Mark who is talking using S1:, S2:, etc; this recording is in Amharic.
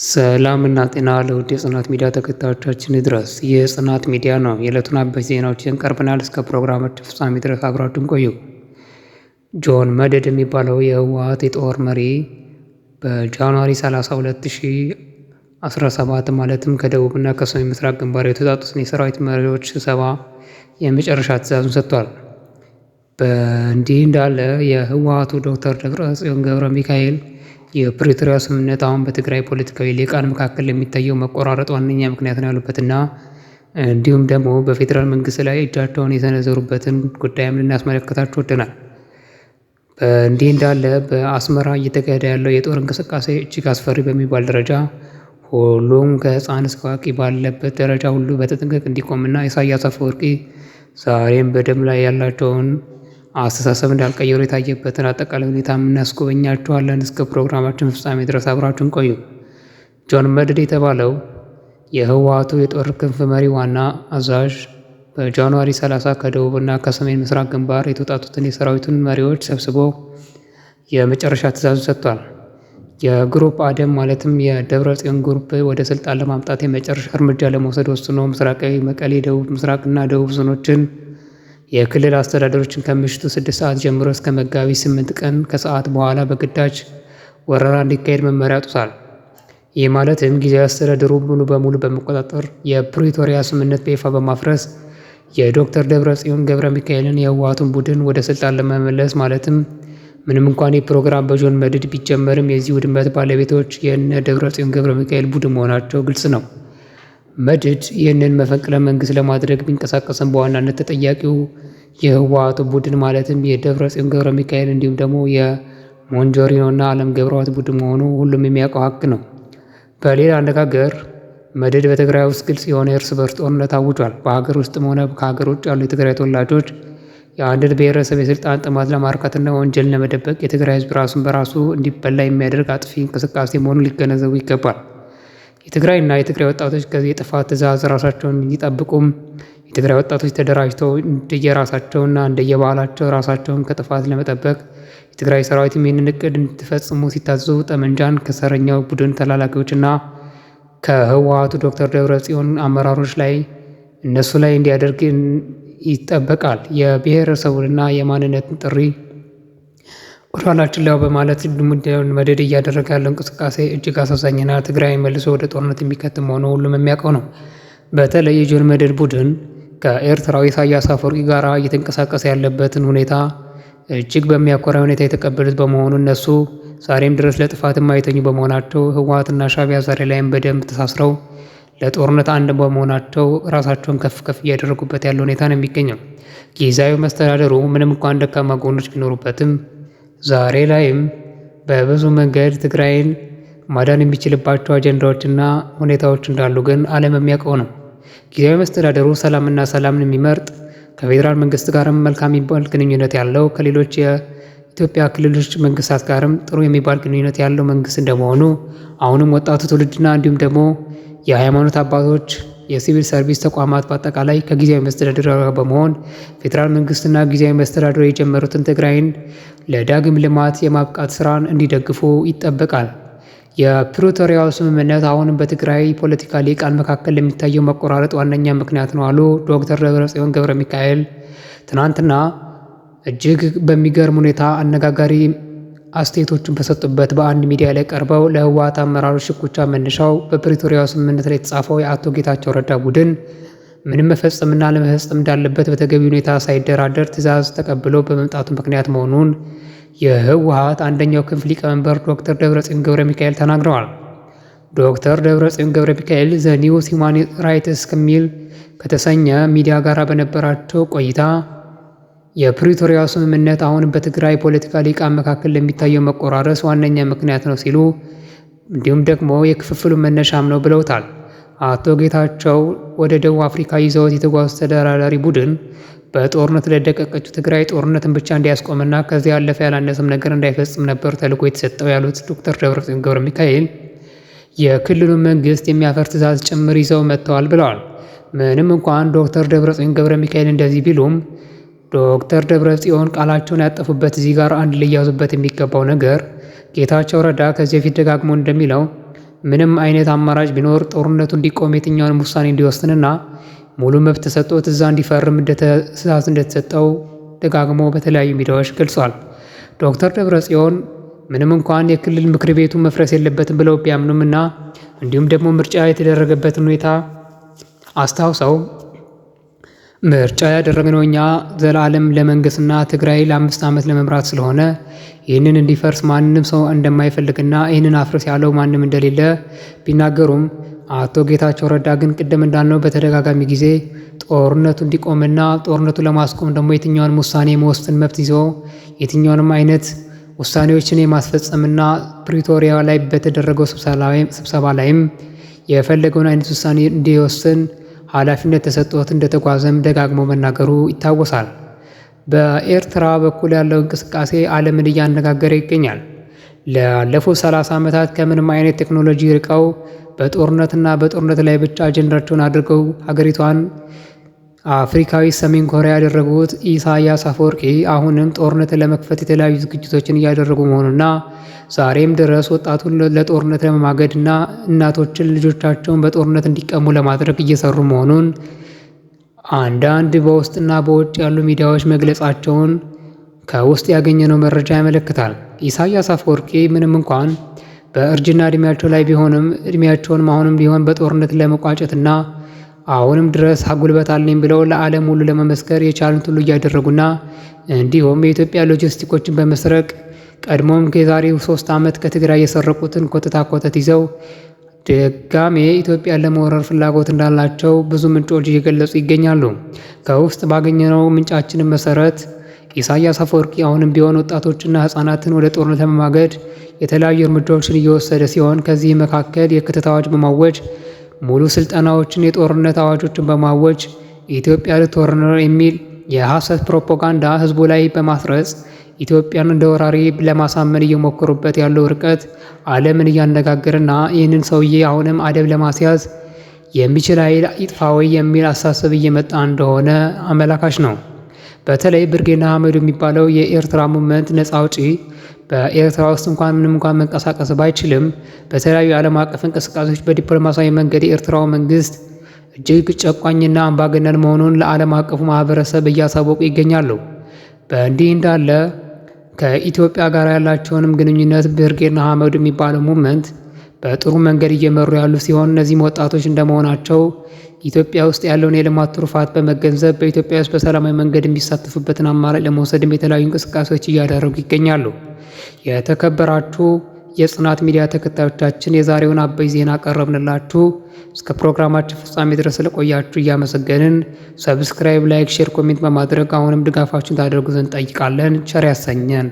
S1: ሰላም እና ጤና ለውድ የጽናት ሚዲያ ተከታዮቻችን ይድረስ። ይህ ጽናት ሚዲያ ነው። የዕለቱን አበይት ዜናዎችን ቀርበናል። እስከ ፕሮግራማችን ፍጻሜ ድረስ አብራችሁን ቆዩ። ጆን መደድ የሚባለው የህወሓት የጦር መሪ በጃንዋሪ 30 2017 ማለትም ከደቡብና ከሰሜን ምስራቅ ግንባር የተውጣጡትን የሰራዊት መሪዎች ስብሰባ የመጨረሻ ትዕዛዙን ሰጥቷል። በእንዲህ እንዳለ የህወሓቱ ዶክተር ደብረጽዮን ገብረ ሚካኤል የፕሪቶሪያ ስምምነት አሁን በትግራይ ፖለቲካዊ ሊቃን መካከል የሚታየው መቆራረጥ ዋነኛ ምክንያት ነው ያሉበትና እንዲሁም ደግሞ በፌዴራል መንግስት ላይ እጃቸውን የሰነዘሩበትን ጉዳይም ልናስመለከታችሁ ወደናል። በእንዲህ እንዳለ በአስመራ እየተካሄደ ያለው የጦር እንቅስቃሴ እጅግ አስፈሪ በሚባል ደረጃ ሁሉም ከህፃን እስከ አዋቂ ባለበት ደረጃ ሁሉ በተጠንቀቅ እንዲቆምና ኢሳያስ አፈወርቂ ዛሬም በደም ላይ ያላቸውን አስተሳሰብ እንዳልቀየሩ የታየበትን አጠቃላይ ሁኔታ እናስጎበኛችኋለን። እስከ ፕሮግራማችን ፍጻሜ ድረስ አብራችሁን ቆዩ። ጆን መደድ የተባለው የህወሓቱ የጦር ክንፍ መሪ ዋና አዛዥ በጃንዋሪ 30 ከደቡብና ከሰሜን ምስራቅ ግንባር የተውጣጡትን የሰራዊቱን መሪዎች ሰብስቦ የመጨረሻ ትዕዛዙን ሰጥቷል። የግሩፕ አደም ማለትም የደብረ ጽዮን ግሩፕ ወደ ስልጣን ለማምጣት የመጨረሻ እርምጃ ለመውሰድ ወስኖ ምስራቃዊ መቀሌ፣ ደቡብ ምስራቅና ደቡብ ዞኖችን የክልል አስተዳደሮችን ከምሽቱ 6 ሰዓት ጀምሮ እስከ መጋቢት 8 ቀን ከሰዓት በኋላ በግዳጅ ወረራ እንዲካሄድ መመሪያ አውጥቷል። ይህ ማለትም ጊዜያዊ አስተዳደሩ ሙሉ በሙሉ በመቆጣጠር የፕሪቶሪያ ስምምነት በይፋ በማፍረስ የዶክተር ደብረጽዮን ገብረ ሚካኤልን የህወሓቱን ቡድን ወደ ስልጣን ለመመለስ ማለትም ምንም እንኳን የፕሮግራም በጆን መደድ ቢጀመርም የዚህ ውድመት ባለቤቶች የእነ ደብረጽዮን ገብረ ሚካኤል ቡድን መሆናቸው ግልጽ ነው። መደድ ይህንን መፈንቅለ መንግስት ለማድረግ ቢንቀሳቀስም በዋናነት ተጠያቂው የህወሓቱ ቡድን ማለትም የደብረጽዮን ገብረ ሚካኤል እንዲሁም ደግሞ የሞንጆሪኖና አለም ገብረዋት ቡድን መሆኑ ሁሉም የሚያውቀው ሀቅ ነው። በሌላ አነጋገር መደድ በትግራይ ውስጥ ግልጽ የሆነ የእርስ በርስ ጦርነት አውጇል። በሀገር ውስጥም ሆነ ከሀገር ውጭ ያሉ የትግራይ ተወላጆች የአንድን ብሔረሰብ የስልጣን ጥማት ለማርካትና ወንጀልን ለመደበቅ የትግራይ ህዝብ ራሱን በራሱ እንዲበላ የሚያደርግ አጥፊ እንቅስቃሴ መሆኑን ሊገነዘቡ ይገባል። የትግራይና የትግራይ ወጣቶች ከዚህ የጥፋት ትዕዛዝ ራሳቸውን እንዲጠብቁም የትግራይ ወጣቶች ተደራጅተው እንደየራሳቸውና እንደየባህላቸው ራሳቸውን ከጥፋት ለመጠበቅ የትግራይ ሰራዊትም ይህንን እቅድ እንዲፈጽሙ ሲታዘዙ ጠመንጃን ከሰረኛው ቡድን ተላላኪዎችና ከህወሓቱ ዶክተር ደብረጽዮን አመራሮች ላይ እነሱ ላይ እንዲያደርግ ይጠበቃል። የብሔረሰቡንና የማንነትን ጥሪ ወደኋላችን ላይ በማለት መደድ እያደረገ ያለው እንቅስቃሴ እጅግ አሳዛኝና ትግራይ መልሶ ወደ ጦርነት የሚከት መሆኑ ሁሉም የሚያውቀው ነው። በተለይ የጆን መደድ ቡድን ከኤርትራዊ ኢሳያስ አፈወርቂ ጋር እየተንቀሳቀሰ ያለበትን ሁኔታ እጅግ በሚያኮራ ሁኔታ የተቀበሉት በመሆኑ እነሱ ዛሬም ድረስ ለጥፋት የማይተኙ በመሆናቸው ህወሓትና ሻዕቢያ ዛሬ ላይም በደንብ ተሳስረው ለጦርነት አንድ በመሆናቸው ራሳቸውን ከፍ ከፍ እያደረጉበት ያለ ሁኔታ ነው የሚገኘው። ጊዜያዊ መስተዳደሩ ምንም እንኳን ደካማ ጎኖች ቢኖሩበትም ዛሬ ላይም በብዙ መንገድ ትግራይን ማዳን የሚችልባቸው አጀንዳዎችና ሁኔታዎች እንዳሉ ግን ዓለም የሚያውቀው ነው። ጊዜያዊ መስተዳደሩ ሰላምና ሰላምን የሚመርጥ ከፌዴራል መንግስት ጋርም መልካም የሚባል ግንኙነት ያለው ከሌሎች የኢትዮጵያ ክልሎች መንግስታት ጋርም ጥሩ የሚባል ግንኙነት ያለው መንግስት እንደመሆኑ አሁንም ወጣቱ ትውልድና እንዲሁም ደግሞ የሃይማኖት አባቶች፣ የሲቪል ሰርቪስ ተቋማት በአጠቃላይ ከጊዜያዊ መስተዳድር ጋር በመሆን ፌዴራል መንግስትና ጊዜያዊ መስተዳድሩ የጀመሩትን ትግራይን ለዳግም ልማት የማብቃት ስራን እንዲደግፉ ይጠበቃል። የፕሪቶሪያው ስምምነት አሁንም በትግራይ ፖለቲካ ሊቃን መካከል የሚታየው መቆራረጥ ዋነኛ ምክንያት ነው አሉ ዶክተር ደብረጽዮን ገብረ ሚካኤል ትናንትና እጅግ በሚገርም ሁኔታ አነጋጋሪ አስተያየቶችን በሰጡበት በአንድ ሚዲያ ላይ ቀርበው ለህወሓት አመራሮች ሽኩቻ መነሻው በፕሪቶሪያው ስምምነት ላይ የተጻፈው የአቶ ጌታቸው ረዳ ቡድን ምንም መፈጸምና ለመፈጸም እንዳለበት በተገቢ ሁኔታ ሳይደራደር ትዕዛዝ ተቀብሎ በመምጣቱ ምክንያት መሆኑን የህወሓት አንደኛው ክንፍ ሊቀመንበር ዶክተር ደብረጽዮን ገብረ ሚካኤል ተናግረዋል። ዶክተር ደብረጽዮን ገብረ ሚካኤል ዘ ኒውስ ሂውማን ራይትስ ከሚል ከተሰኘ ሚዲያ ጋር በነበራቸው ቆይታ የፕሪቶሪያው ስምምነት አሁንም በትግራይ ፖለቲካ ሊቃን መካከል ለሚታየው መቆራረስ ዋነኛ ምክንያት ነው ሲሉ እንዲሁም ደግሞ የክፍፍሉ መነሻም ነው ብለውታል። አቶ ጌታቸው ወደ ደቡብ አፍሪካ ይዘውት የተጓዙ ተደራዳሪ ቡድን በጦርነት ለደቀቀችው ትግራይ ጦርነትን ብቻ እንዲያስቆምና ከዚያ ያለፈ ያላነሰም ነገር እንዳይፈጽም ነበር ተልዕኮ የተሰጠው ያሉት ዶክተር ደብረጽዮን ገብረ ሚካኤል የክልሉን መንግስት የሚያፈር ትዕዛዝ ጭምር ይዘው መጥተዋል ብለዋል። ምንም እንኳን ዶክተር ደብረጽዮን ገብረ ሚካኤል እንደዚህ ቢሉም ዶክተር ደብረጽዮን ቃላቸውን ያጠፉበት እዚህ ጋር አንድ ሊያዙበት የሚገባው ነገር ጌታቸው ረዳ ከዚህ በፊት ደጋግሞ እንደሚለው ምንም አይነት አማራጭ ቢኖር ጦርነቱ እንዲቆም የትኛውንም ውሳኔ እንዲወስንና ሙሉ መብት ተሰጥቶት እዛ እንዲፈርም ትዕዛዝ እንደተሰጠው ደጋግሞ በተለያዩ ሚዲያዎች ገልጿል። ዶክተር ደብረጽዮን ምንም እንኳን የክልል ምክር ቤቱ መፍረስ የለበትም ብለው ቢያምኑም እና እንዲሁም ደግሞ ምርጫ የተደረገበትን ሁኔታ አስታውሰው ምርጫ ያደረግነው እኛ ዘላለም ለመንግስትና ትግራይ ለ5 ዓመት ለመምራት ስለሆነ ይህንን እንዲፈርስ ማንም ሰው እንደማይፈልግና ይህንን አፍርስ ያለው ማንም እንደሌለ ቢናገሩም አቶ ጌታቸው ረዳ ግን ቅድም እንዳልነው በተደጋጋሚ ጊዜ ጦርነቱ እንዲቆምና ጦርነቱ ለማስቆም ደግሞ የትኛውንም ውሳኔ መወሰን መብት ይዞ የትኛውንም አይነት ውሳኔዎችን የማስፈጸምና ፕሪቶሪያ ላይ በተደረገው ስብሰባ ላይም የፈለገውን አይነት ውሳኔ እንዲወስን ኃላፊነት ተሰጥቶት እንደተጓዘም ደጋግሞ መናገሩ ይታወሳል። በኤርትራ በኩል ያለው እንቅስቃሴ ዓለምን እያነጋገረ ይገኛል። ላለፉት 30 ዓመታት ከምንም አይነት ቴክኖሎጂ ርቀው በጦርነትና በጦርነት ላይ ብቻ አጀንዳቸውን አድርገው ሀገሪቷን አፍሪካዊ ሰሜን ኮሪያ ያደረጉት ኢሳያስ አፈወርቂ አሁንም ጦርነትን ለመክፈት የተለያዩ ዝግጅቶችን እያደረጉ መሆኑና ዛሬም ድረስ ወጣቱን ለጦርነት ለመማገድና እናቶችን ልጆቻቸውን በጦርነት እንዲቀሙ ለማድረግ እየሰሩ መሆኑን አንዳንድ በውስጥና በውጭ ያሉ ሚዲያዎች መግለጻቸውን ከውስጥ ያገኘነው መረጃ ያመለክታል። ኢሳያስ አፈወርቂ ምንም እንኳን በእርጅና እድሜያቸው ላይ ቢሆንም እድሜያቸውን አሁንም ቢሆን በጦርነት ለመቋጨትና አሁንም ድረስ ጉልበት አለኝ ብለው ለዓለም ሁሉ ለመመስከር የቻሉት ሁሉ እያደረጉና እንዲሁም የኢትዮጵያ ሎጂስቲኮችን በመስረቅ ቀድሞም ከዛሬው 3 ዓመት ከትግራይ የሰረቁትን ኮተት ይዘው ድጋሜ ኢትዮጵያን ለመውረር ፍላጎት እንዳላቸው ብዙ ምንጮች እየገለጹ ይገኛሉ። ከውስጥ ባገኘነው ምንጫችንን መሰረት ኢሳያስ አፈወርቂ አሁንም ቢሆን ወጣቶችና ሕፃናትን ወደ ጦርነት ለመማገድ የተለያዩ እርምጃዎችን እየወሰደ ሲሆን ከዚህ መካከል የክተት አዋጅ በማወጅ ሙሉ ስልጠናዎችን የጦርነት አዋጆችን በማወጅ ኢትዮጵያ ልትወር ነው የሚል የሐሰት ፕሮፓጋንዳ ህዝቡ ላይ በማስረጽ ኢትዮጵያን እንደ ወራሪ ለማሳመን እየሞከሩበት ያለው ርቀት ዓለምን እያነጋገረና ይህንን ሰውዬ አሁንም አደብ ለማስያዝ የሚችል ኃይል ይጥፋ ወይ የሚል አሳሰብ እየመጣ እንደሆነ አመላካች ነው። በተለይ ብርጌና አህመዱ የሚባለው የኤርትራ ሙቭመንት ነፃ አውጪ በኤርትራ ውስጥ ምንም እንኳን መንቀሳቀስ ባይችልም በተለያዩ ዓለም አቀፍ እንቅስቃሴዎች በዲፕሎማሲያዊ መንገድ የኤርትራው መንግስት እጅግ ጨቋኝና አምባገነን መሆኑን ለዓለም አቀፉ ማህበረሰብ እያሳወቁ ይገኛሉ። በእንዲህ እንዳለ ከኢትዮጵያ ጋር ያላቸውንም ግንኙነት ብርጌና አህመዱ የሚባለው ሙቭመንት በጥሩ መንገድ እየመሩ ያሉ ሲሆን እነዚህም ወጣቶች እንደመሆናቸው ኢትዮጵያ ውስጥ ያለውን የልማት ትሩፋት በመገንዘብ በኢትዮጵያ ውስጥ በሰላማዊ መንገድ የሚሳተፉበትን አማራጭ ለመውሰድም የተለያዩ እንቅስቃሴዎች እያደረጉ ይገኛሉ። የተከበራችሁ የጽናት ሚዲያ ተከታዮቻችን የዛሬውን አበይ ዜና ቀረብንላችሁ። እስከ ፕሮግራማችን ፍጻሜ ድረስ ስለቆያችሁ እያመሰገንን ሰብስክራይብ፣ ላይክ፣ ሼር፣ ኮሜንት በማድረግ አሁንም ድጋፋችሁን ታደርጉ ዘንድ ጠይቃለን። ቸር ያሰኘን።